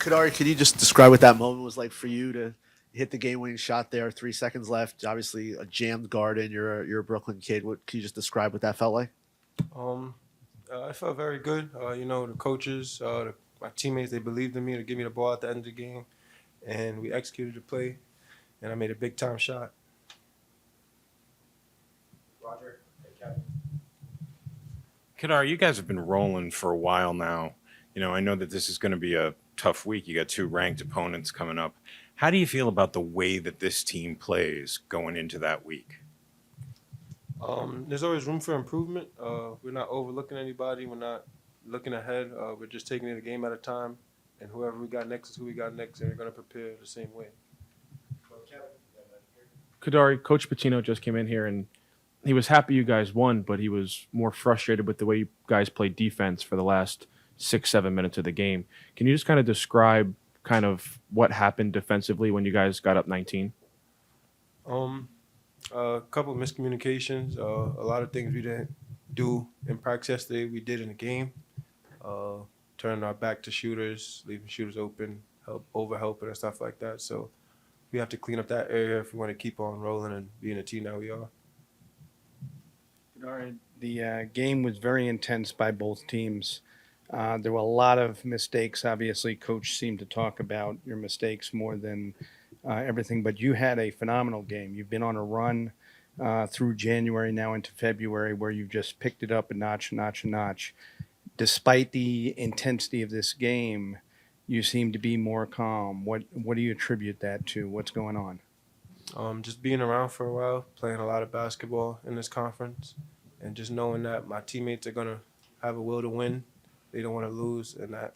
Kadari, could you just describe what that moment was like for you to hit the game-winning shot there? 3 seconds left. Obviously, a jammed garden. You're a Brooklyn kid. What can you just describe what that felt like? Um, I felt very good. The coaches, my teammates, they believed in me to give me the ball at the end of the game, and we executed the play, and I made a big time shot. Kadar, you guys have been rolling for a while now. I know that this is going to be a tough week. You got two ranked opponents coming up. How do you feel about the way that this team plays going into that week? There's always room for improvement. We're not overlooking anybody. We're not looking ahead. We're just taking it a game at a time, and whoever we got next is who we got next, and we're going to prepare the same way. Kadari, Coach Pitino just came in here and he was happy you guys won, but he was more frustrated with the way you guys played defense for the last 6-7 minutes of the game. Can you just kind of describe kind of what happened defensively when you guys got up 19? A couple of miscommunications. A lot of things we didn't do in practice yesterday, we did in the game. Turning our back to shooters, leaving shooters open, overhelping and stuff like that. So we have to clean up that area if we want to keep on rolling and being a team that we are. All right. The game was very intense by both teams. There were a lot of mistakes. Obviously, Coach seemed to talk about your mistakes more than everything, but you had a phenomenal game. You've been on a run through January now into February where you've just picked it up a notch, a notch, a notch. Despite the intensity of this game, you seem to be more calm. What do you attribute that to? What's going on? Just being around for a while, playing a lot of basketball in this conference, and just knowing that my teammates are going to have a will to win. They don't want to lose, and that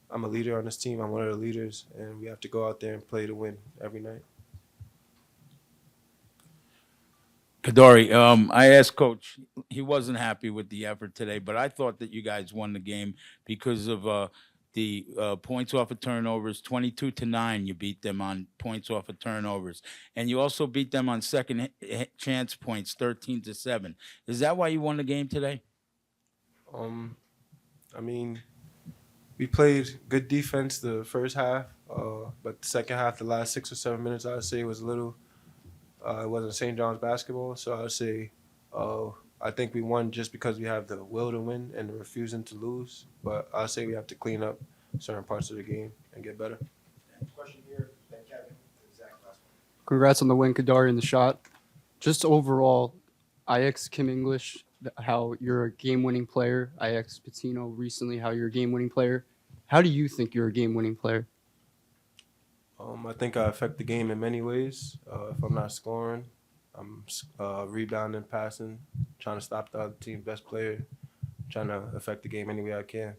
I'm a leader on this team. I'm one of the leaders, and we have to go out there and play to win every night. Kadari, I asked Coach. He wasn't happy with the effort today, but I thought that you guys won the game because of the points off of turnovers. 22-9, you beat them on points off of turnovers, and you also beat them on second chance points, 13-7. Is that why you won the game today? I mean, we played good defense the first half, but the second half, the last 6 or 7 minutes, I would say was a little. It wasn't St. John's basketball, so I would say I think we won just because we have the will to win and the refusing to lose. But I would say we have to clean up certain parts of the game and get better. Question here, then Kevin. Zach, last one. Congrats on the win, Kadari, and the shot. Just overall, IX Kim English, how you're a game-winning player. IX Pitino recently, how you're a game-winning player. How do you think you're a game-winning player? I think I affect the game in many ways. If I'm not scoring, I'm rebounding, passing, trying to stop the other team's best player, trying to affect the game any way I can.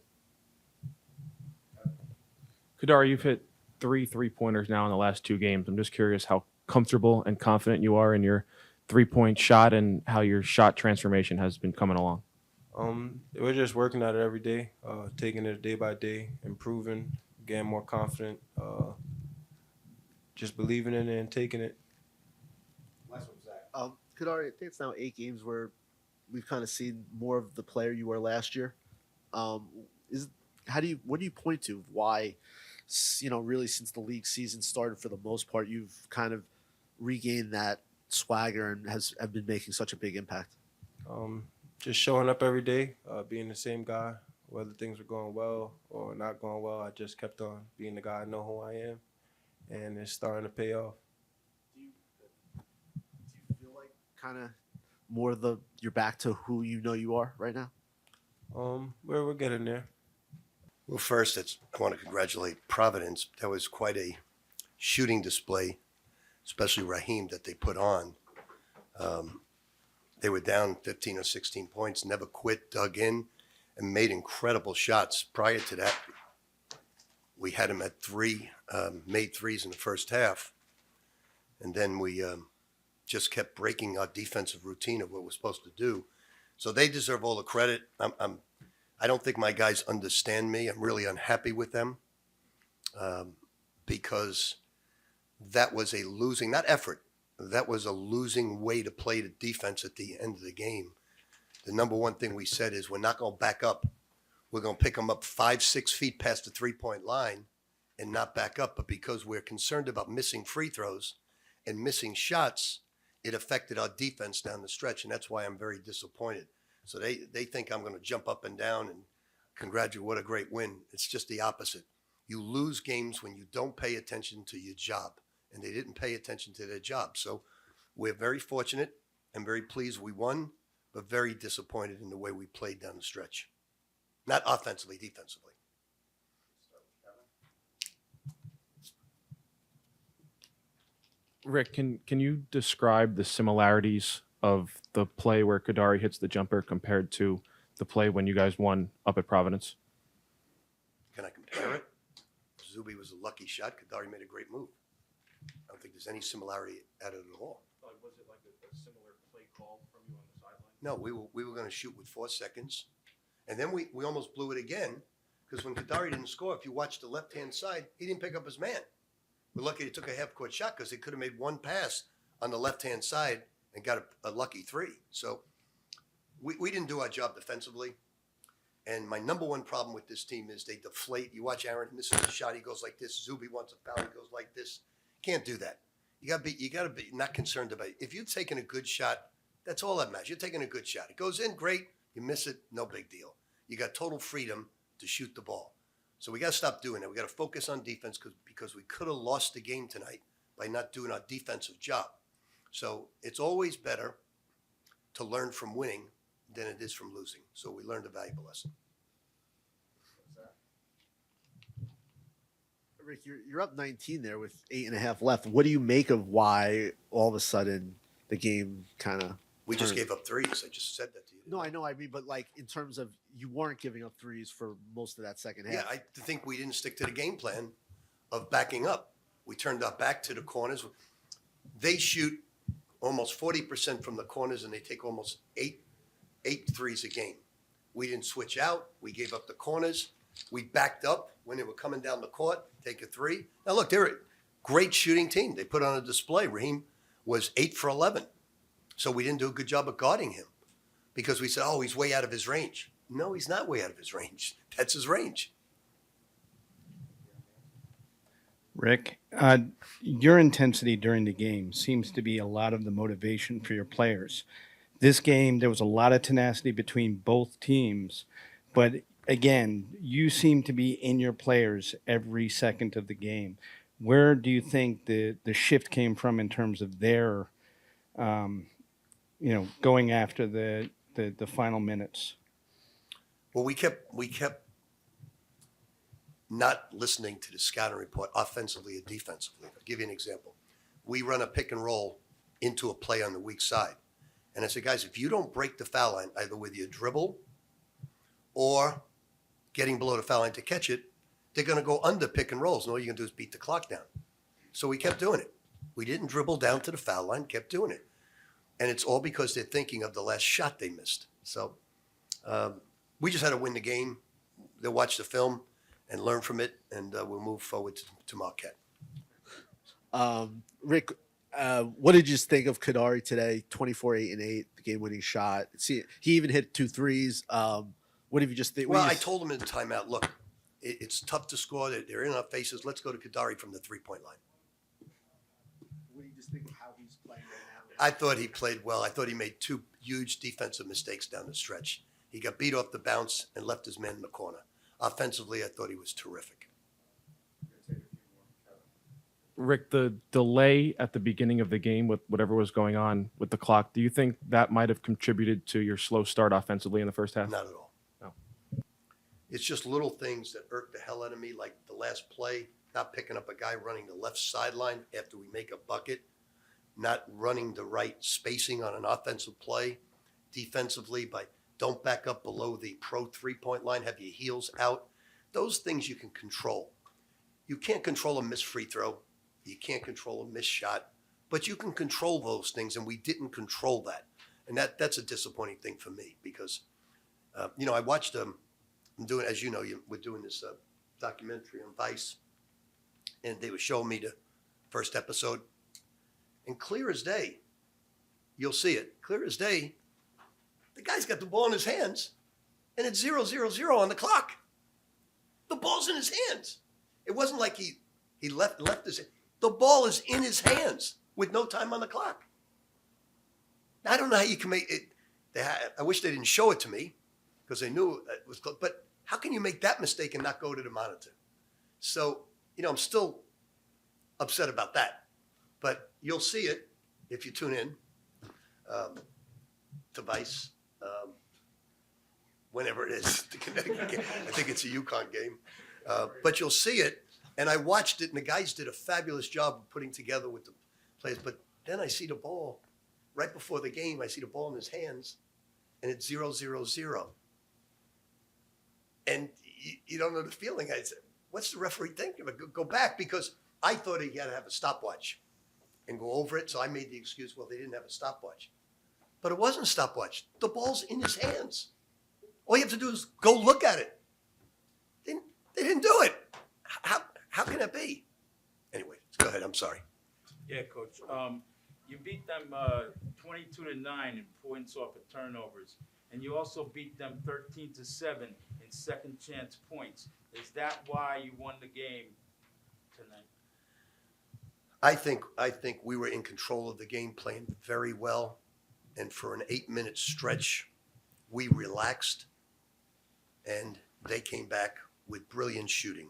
Kadari, you've hit 3 3-pointers now in the last 2 games. I'm just curious how comfortable and confident you are in your 3-point shot and how your shot transformation has been coming along. We're just working at it every day, taking it day by day, improving, getting more confident, just believing in it and taking it. Last one, Zach. Kadari, I think it's now 8 games where we've kind of seen more of the player you were last year. What do you point to why, really since the league season started for the most part, you've kind of regained that swagger and have been making such a big impact? Just showing up every day, being the same guy, whether things were going well or not going well. I just kept on being the guy. I know who I am, and it's starting to pay off. Do you feel like kind of more you're back to who you know you are right now? We're getting there. Well, first, I want to congratulate Providence. That was quite a shooting display, especially Raheem, that they put on. They were down 15 or 16 points, never quit, dug in, and made incredible shots. Prior to that, we had him at 3, made threes in the first half, and then we just kept breaking our defensive routine of what we're supposed to do. So they deserve all the credit. I don't think my guys understand me. I'm really unhappy with them because that was a losing, not effort, that was a losing way to play the defense at the end of the game. The number one thing we said is we're not going to back up. We're going to pick them up 5-6 feet past the 3-point line and not back up, but because we're concerned about missing free throws and missing shots, it affected our defense down the stretch, and that's why I'm very disappointed. So they think I'm going to jump up and down and congratulate, what a great win. It's just the opposite. You lose games when you don't pay attention to your job, and they didn't pay attention to their job. So we're very fortunate and very pleased we won, but very disappointed in the way we played down the stretch. Not offensively, defensively. Rick, can you describe the similarities of the play where Kadari hits the jumper compared to the play when you guys won up at Providence? Can I compare it? Zuby was a lucky shot. Kadari made a great move. I don't think there's any similarity at it at all. Was it like a similar play call from you on the sideline? No, we were going to shoot with 4 seconds. And then we almost blew it again because when Kadari didn't score, if you watch the left-hand side, he didn't pick up his man. We're lucky he took a half-court shot because he could have made one pass on the left-hand side and got a lucky 3. So we didn't do our job defensively. And my number one problem with this team is they deflate. You watch Aaron misses a shot, he goes like this. Zuby wants a foul, he goes like this. Can't do that. You gotta be not concerned about it. If you're taking a good shot, that's all that matters. You're taking a good shot. It goes in, great. You miss it, no big deal. You got total freedom to shoot the ball. So we got to stop doing that. We got to focus on defense because we could have lost the game tonight by not doing our defensive job. So it's always better to learn from winning than it is from losing. So we learned a valuable lesson. Rick, you're up 19 there with 8.5 left. What do you make of why all of a sudden the game kind of? We just gave up threes. I just said that to you. No, I know. I mean, but like in terms of you weren't giving up threes for most of that second half. Yeah, I think we didn't stick to the game plan of backing up. We turned our back to the corners. They shoot almost 40% from the corners, and they take almost eight threes a game. We didn't switch out. We gave up the corners. We backed up when they were coming down the court, take a 3. Now, look, they're a great shooting team. They put on a display. Raheem was 8 for 11. So we didn't do a good job of guarding him because we said, oh, he's way out of his range. No, he's not way out of his range. That's his range. Rick, your intensity during the game seems to be a lot of the motivation for your players. This game, there was a lot of tenacity between both teams, but again, you seem to be in your players every second of the game. Where do you think the shift came from in terms of their, going after the final minutes? Well, we kept not listening to the scouting report offensively or defensively. I'll give you an example. We run a pick and roll into a play on the weak side. And I said, guys, if you don't break the foul line, either with your dribble or getting below the foul line to catch it, they're going to go under pick and rolls. And all you're going to do is beat the clock down. So we kept doing it. We didn't dribble down to the foul line, kept doing it. And it's all because they're thinking of the last shot they missed. So we just had to win the game. They'll watch the film and learn from it, and we'll move forward to Marquette. Rick, what did you think of Kadari today? 24, 8, and 8, the game-winning shot. See, he even hit 2 threes. What did you just think? Well, I told him in the timeout, look, it's tough to score. They're in our faces. Let's go to Kadari from the three-point line. What do you just think of how he's playing right now? I thought he played well. I thought he made 2 huge defensive mistakes down the stretch. He got beat off the bounce and left his man in the corner. Offensively, I thought he was terrific. Rick, the delay at the beginning of the game with whatever was going on with the clock, do you think that might have contributed to your slow start offensively in the first half? Not at all. No. It's just little things that irk the hell out of me, like the last play, not picking up a guy running the left sideline after we make a bucket, not running the right spacing on an offensive play, defensively by don't back up below the pro three-point line, have your heels out. Those things you can control. You can't control a missed free throw. You can't control a missed shot, but you can control those things, and we didn't control that. And that's a disappointing thing for me because, I watched them. I'm doing, as you know, we're doing this documentary on Vice, and they were showing me the first episode. And clear as day, you'll see it, clear as day, the guy's got the ball in his hands, and it's 0-0-0 on the clock. The ball's in his hands. It wasn't like he left his. The ball is in his hands with no time on the clock. I don't know how you can make it. I wish they didn't show it to me because they knew it was close. But how can you make that mistake and not go to the monitor? So, I'm still upset about that. But you'll see it if you tune in to Vice, whenever it is, the Connecticut game. I think it's a UConn game. But you'll see it. And I watched it, and the guys did a fabulous job of putting together with the players. But then I see the ball. Right before the game, I see the ball in his hands, and it's 0-0-0. And you don't know the feeling. I said, what's the referee thinking? Go back, because I thought he had to have a stopwatch and go over it. So I made the excuse, well, they didn't have a stopwatch. But it wasn't a stopwatch. The ball's in his hands. All you have to do is go look at it. They didn't do it. How can that be? Anyway, go ahead. I'm sorry. Yeah, Coach. You beat them 22-9 in points off of turnovers, and you also beat them 13-7 in second chance points. Is that why you won the game tonight? I think we were in control of the game, playing very well, and for an 8-minute stretch, we relaxed, and they came back with brilliant shooting.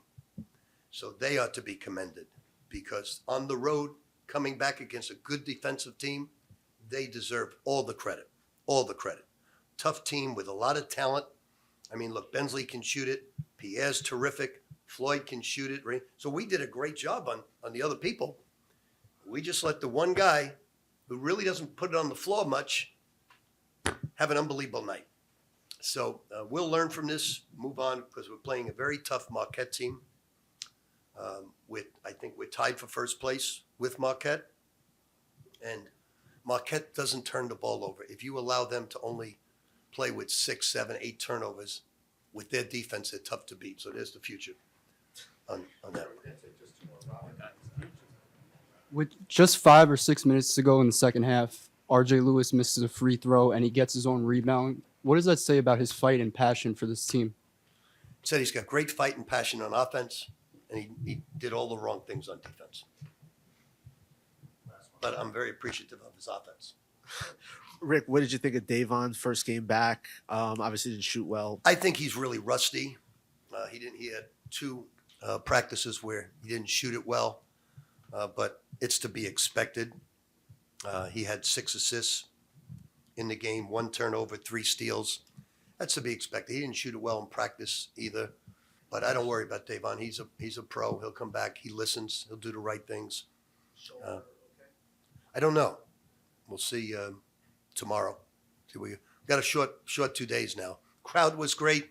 So they ought to be commended, because on the road, coming back against a good defensive team, they deserve all the credit, all the credit. Tough team with a lot of talent. I mean, look, Bensley can shoot it. Pierre's terrific. Floyd can shoot it. Right? So we did a great job on the other people. We just let the one guy who really doesn't put it on the floor much have an unbelievable night. So we'll learn from this, move on, because we're playing a very tough Marquette team. I think we're tied for first place with Marquette. And Marquette doesn't turn the ball over. If you allow them to only play with 6, 7, 8 turnovers, with their defense, they're tough to beat. So there's the future on that. With just 5 or 6 minutes to go in the second half, RJ Lewis misses a free throw and he gets his own rebound. What does that say about his fight and passion for this team? Said he's got great fight and passion on offense, and he did all the wrong things on defense. But I'm very appreciative of his offense. Rick, what did you think of Davon's first game back? Obviously didn't shoot well. I think he's really rusty. He had 2 practices where he didn't shoot it well, but it's to be expected. He had 6 assists in the game, 1 turnover, 3 steals. That's to be expected. He didn't shoot it well in practice either, but I don't worry about Davon. He's a pro. He'll come back. He listens. He'll do the right things. I don't know. We'll see tomorrow. See, we got a short 2 days now. Crowd was great.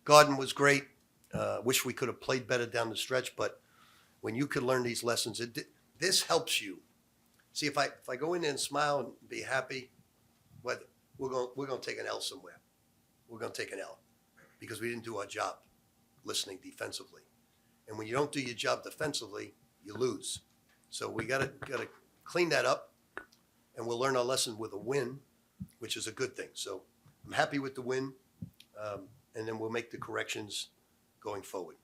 Garden was great. Wish we could have played better down the stretch, but when you could learn these lessons, this helps you. See, if I go in there and smile and be happy, we're going to take an L somewhere. We're going to take an L because we didn't do our job listening defensively. And when you don't do your job defensively, you lose. So we got to clean that up, and we'll learn our lesson with a win, which is a good thing. So I'm happy with the win, and then we'll make the corrections going forward.